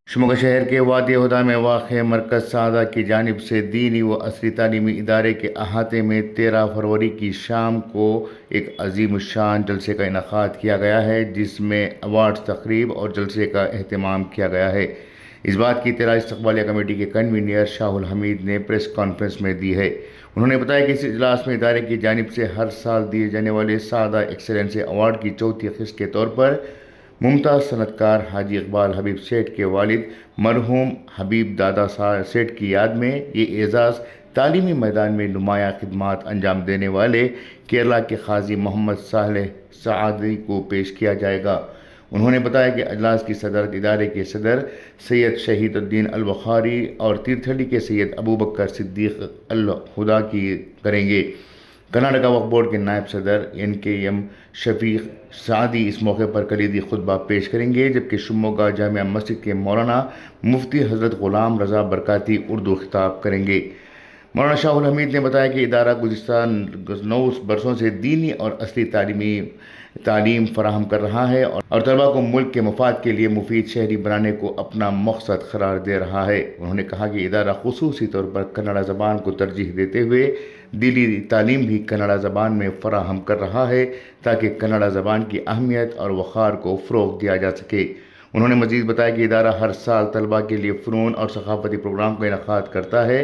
शिमोगा शहर के वादी हुदा में वाक़ मरकज़ सादा की जानिब से दीनी व असली तालीमी इदारे के अहाते में 13 फरवरी की शाम को एक अजीम शान जलसे का इनेकाद किया गया है, जिसमें अवार्ड्स तकरीब और जलसे का अहतमाम किया गया है। इस बात की इत्तला इस्तक़बालिया कमेटी के कन्वीनर शाहुल हमीद ने प्रेस कॉन्फ्रेंस में दी है। उन्होंने बताया कि इस इजलास में इदारे की जानिब से हर साल दिए जाने वाले सादा एक्सेलेंसी अवार्ड की चौथी किस्त के तौर पर मुमताज़ सनतकार हाजी इकबाल हबीब सेठ के वालिद मरहूम हबीब दादा सेठ की याद में ये एज़ाज़ तालीमी मैदान में नुमाया खिदमात अंजाम देने वाले केरला के खाजी मोहम्मद सालेह सादी को पेश किया जाएगा। उन्होंने बताया कि अजलास की सदरत इदारे के सदर सैयद शहीदुद्दीन अल बुखारी और तीर्थहल्ली के सैयद अबू बकर सिद्दीक अल हुदा की करेंगे। कर्नाटका वक्फ बोर्ड के नायब सदर NKM शफीक सादी इस मौके पर कलीदी खुतबा पेश करेंगे, जबकि शिमोगा जामिया मस्जिद के मौलाना मुफ्ती हज़रत ग़ुलाम रज़ा बरकाती उर्दू खिताब करेंगे। मौलाना शाहुल हमीद ने बताया कि इदारा गुज़िश्ता 9 बरसों से दीनी और असली तालीम फराहम कर रहा है और तलबा को मुल्क के मफाद के लिए मुफीद शहरी बनाने को अपना मकसद करार दे रहा है। उन्होंने कहा कि इदारा खुसूसी तौर पर कन्नड़ा ज़बान को तरजीह देते हुए दिली तालीम भी कन्नड़ा ज़बान में फ़राहम कर रहा है, ताकि कन्नड़ा ज़बान की अहमियत और वक़ार को फ़रोग़ दिया जा सके। उन्होंने मज़ीद बताया कि इदारा हर साल तलबा के लिए फ़नून और सक़ाफ़ती प्रोग्राम का इनेकाद करता है,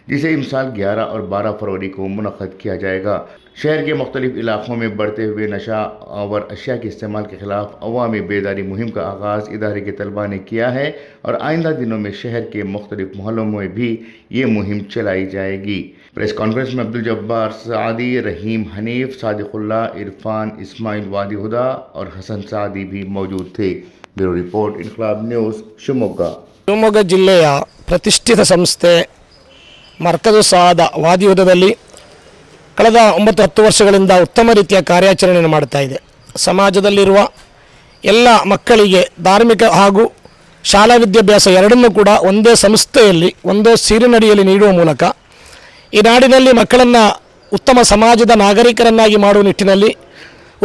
जिसे इस साल 11 और 12 फरवरी को मुनक़्क़द किया जाएगा। शहर के मुख्तलिफ़ इलाक़ों में बढ़ते हुए नशा आवर अशिया के इस्तेमाल के ख़िलाफ़ अवामी बेदारी मुहिम का आगाज़ इदारे के तलबा ने किया है और आइंदा दिनों में शहर के मुख्तलिफ़ मोहल्लों में भी ये मुहिम चलाई जाएगी। प्रेस कॉन्फ्रेंस में अब्दुल जब्बार सादी, रहीम हनीफ, सादिकुल्ला, इरफान, इस्माइल वादी हुदा और हसन सादी भी मौजूद थे। ब्यूरो रिपोर्ट, इनकलाब न्यूज़, शिवमोग्गा। ಶಿವಮೊಗ್ಗ ಜಿಲ್ಲೆಯ ಪ್ರತಿಷ್ಠಿತ ಸಂಸ್ಥೆ ಮರ್ಕಜು ಸಾದ ವಾದಿಹುದದಲ್ಲಿ ಕಳೆದ 9-10 ವರ್ಷಗಳಿಂದ ಉತ್ತಮ ರೀತಿಯ ಕಾರ್ಯಾಚರಣೆಯನ್ನು ಮಾಡ್ತಾ ಇದೆ. ಸಮಾಜದಲ್ಲಿರುವ ಎಲ್ಲ ಮಕ್ಕಳಿಗೆ ಧಾರ್ಮಿಕ ಹಾಗೂ ಶಾಲಾ ವಿದ್ಯಾಭ್ಯಾಸ ಎರಡನ್ನೂ ಕೂಡ ಒಂದೇ ಸಂಸ್ಥೆಯಲ್ಲಿ ಒಂದೇ ಸೀರಿನಡಿಯಲ್ಲಿ ನೀಡುವ ಮೂಲಕ ಈ ನಾಡಿನಲ್ಲಿ ಮಕ್ಕಳನ್ನು ಉತ್ತಮ ಸಮಾಜದ ನಾಗರಿಕರನ್ನಾಗಿ ಮಾಡುವ ನಿಟ್ಟಿನಲ್ಲಿ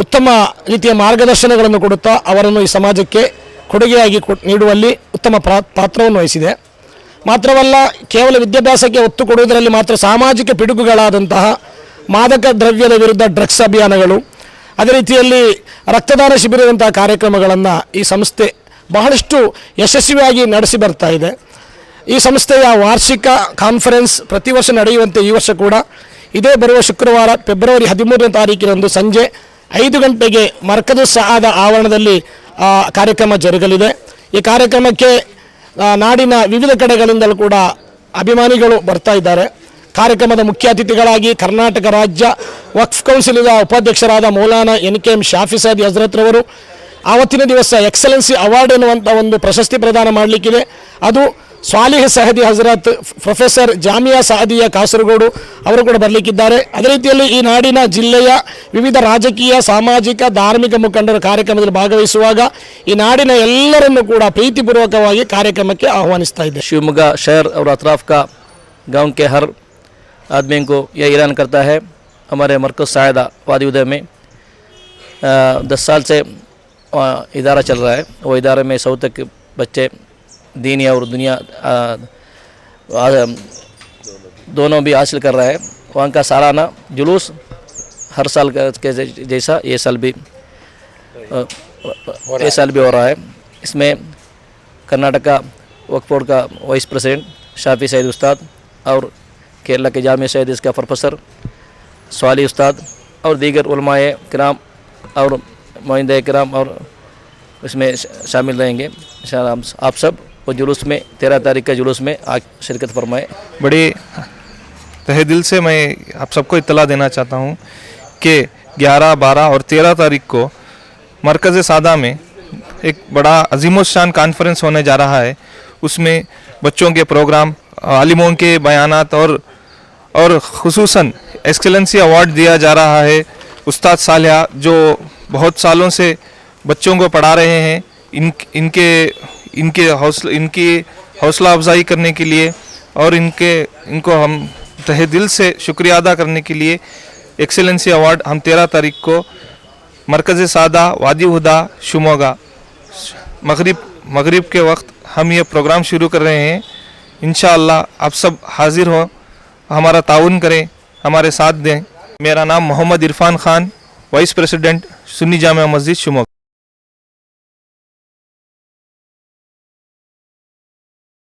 ಉತ್ತಮ ರೀತಿಯ ಮಾರ್ಗದರ್ಶನಗಳನ್ನು ಕೊಡುತ್ತಾ ಅವರನ್ನು ಈ ಸಮಾಜಕ್ಕೆ ಕೊಡುಗೆಯಾಗಿ ನೀಡುವಲ್ಲಿ ಉತ್ತಮ ಪಾತ್ರವನ್ನು ವಹಿಸಿದೆ. ಮಾತ್ರವಲ್ಲ, ಕೇವಲ ವಿದ್ಯಾಭ್ಯಾಸಕ್ಕೆ ಒತ್ತು ಕೊಡುವುದರಲ್ಲಿ ಮಾತ್ರ ಸಾಮಾಜಿಕ ಪಿಡುಗುಗಳಾದಂತಹ ಮಾದಕ ದ್ರವ್ಯದ ವಿರುದ್ಧ ಡ್ರಗ್ಸ್ ಅಭಿಯಾನಗಳು, ಅದೇ ರೀತಿಯಲ್ಲಿ ರಕ್ತದಾನ ಶಿಬಿರದಂತಹ ಕಾರ್ಯಕ್ರಮಗಳನ್ನು ಈ ಸಂಸ್ಥೆ ಬಹಳಷ್ಟು ಯಶಸ್ವಿಯಾಗಿ ನಡೆಸಿ ಬರ್ತಾ ಇದೆ. ಈ ಸಂಸ್ಥೆಯ ವಾರ್ಷಿಕ ಕಾನ್ಫರೆನ್ಸ್ ಪ್ರತಿ ವರ್ಷ ನಡೆಯುವಂತೆ ಈ ವರ್ಷ ಕೂಡ ಇದೇ ಬರುವ ಶುಕ್ರವಾರ ಫೆಬ್ರವರಿ 13ನೇ ತಾರೀಕಿನಂದು ಸಂಜೆ 5 ಗಂಟೆಗೆ ಮರ್ಕಜು ಸಾದ ಆವರಣದಲ್ಲಿ ಕಾರ್ಯಕ್ರಮ ಜರುಗಲಿದೆ. ಈ ಕಾರ್ಯಕ್ರಮಕ್ಕೆ ನಾಡಿನ ವಿವಿಧ ಕಡೆಗಳಿಂದಲೂ ಕೂಡ ಅಭಿಮಾನಿಗಳು ಬರ್ತಾ ಇದ್ದಾರೆ. ಕಾರ್ಯಕ್ರಮದ ಮುಖ್ಯ ಅತಿಥಿಗಳಾಗಿ ಕರ್ನಾಟಕ ರಾಜ್ಯ ವಕ್ಫ್ ಕೌನ್ಸಿಲಿನ ಉಪಾಧ್ಯಕ್ಷರಾದ ಮೌಲಾನಾ NKM ಶಾಫಿ ಸಾದಿ ಹಜರತ್ರವರು ಆವತ್ತಿನ ದಿವಸ ಎಕ್ಸಲೆನ್ಸಿ ಅವಾರ್ಡ್ ಎನ್ನುವಂಥ ಒಂದು ಪ್ರಶಸ್ತಿ ಪ್ರದಾನ ಮಾಡಲಿಕ್ಕಿದೆ. ಅದು ಸ್ವಾಲಿಹ್ ಸಹದಿ ಹಜರತ್ ಪ್ರೊಫೆಸರ್ ಜಾಮಿಯಾ ಸಾದಿಯಾ ಕಾಸರಗೋಡು ಅವರು ಕೂಡ ಬರಲಿಕ್ಕಿದ್ದಾರೆ. ಅದೇ ರೀತಿಯಲ್ಲಿ ಈ ನಾಡಿನ ಜಿಲ್ಲೆಯ ವಿವಿಧ ರಾಜಕೀಯ, ಸಾಮಾಜಿಕ, ಧಾರ್ಮಿಕ ಮುಖಂಡರು ಕಾರ್ಯಕ್ರಮದಲ್ಲಿ ಭಾಗವಹಿಸುವಾಗ ಈ ನಾಡಿನ ಎಲ್ಲರನ್ನೂ ಕೂಡ ಪ್ರೀತಿಪೂರ್ವಕವಾಗಿ ಕಾರ್ಯಕ್ರಮಕ್ಕೆ ಆಹ್ವಾನಿಸ್ತಾ ಇದ್ದಾರೆ. शिवमोगा शहर और अतराफ़ का गाँव के हर आदमी को यह ऐलान करता है, हमारे मरकज़ सादा वादी उदय में 10 साल से इदारा चल रहा है. वो इदारे में 100 तक बच्चे दीनी और दुनिया दोनों भी हासिल कर रहा है. वहाँ का सालाना जुलूस हर साल के जैसा ये साल भी हो रहा है. इसमें कर्नाटका वक्फ बोर्ड का वाइस प्रेसिडेंट शाफी सईद उस्ताद और केरला के जामिया सईद इसका प्रोफेसर स्वाली उस्ताद और दीगर उलमाए किराम और मोइंदे किराम और इसमें शामिल रहेंगे. इंशाअल्लाह आप सब वो जुलूस में 13 तारीख का जुलूस में शिरकत फरमाएँ. बड़े तहे दिल से मैं आप सबको इत्तला देना चाहता हूँ कि 11, 12 और 13 तारीख को मरकज़ सादा में एक बड़ा अजीमुशान कॉन्फ्रेंस होने जा रहा है. उसमें बच्चों के प्रोग्राम, आलिमों के बयानात और खुसूसन एक्सेलेंसी अवार्ड दिया जा रहा है. उस्ताद सालिया जो बहुत सालों से बच्चों को पढ़ा रहे हैं, इनकी हौसला अफजाई करने के लिए और इनको हम तहे दिल से शुक्रिया अदा करने के लिए एक्सेलेंसी अवार्ड हम 13 तारीख को मरकज़ सादा वादी हुदा शिवमोगा मगरिब के वक्त हम ये प्रोग्राम शुरू कर रहे हैं। इंशाअल्लाह आप सब हाजिर हो, हमारा ताउन करें, हमारे साथ दें। मेरा नाम मोहम्मद इरफान खान, वाइस प्रेसिडेंट सुन्नी जामिया मस्जिद शिमोगा।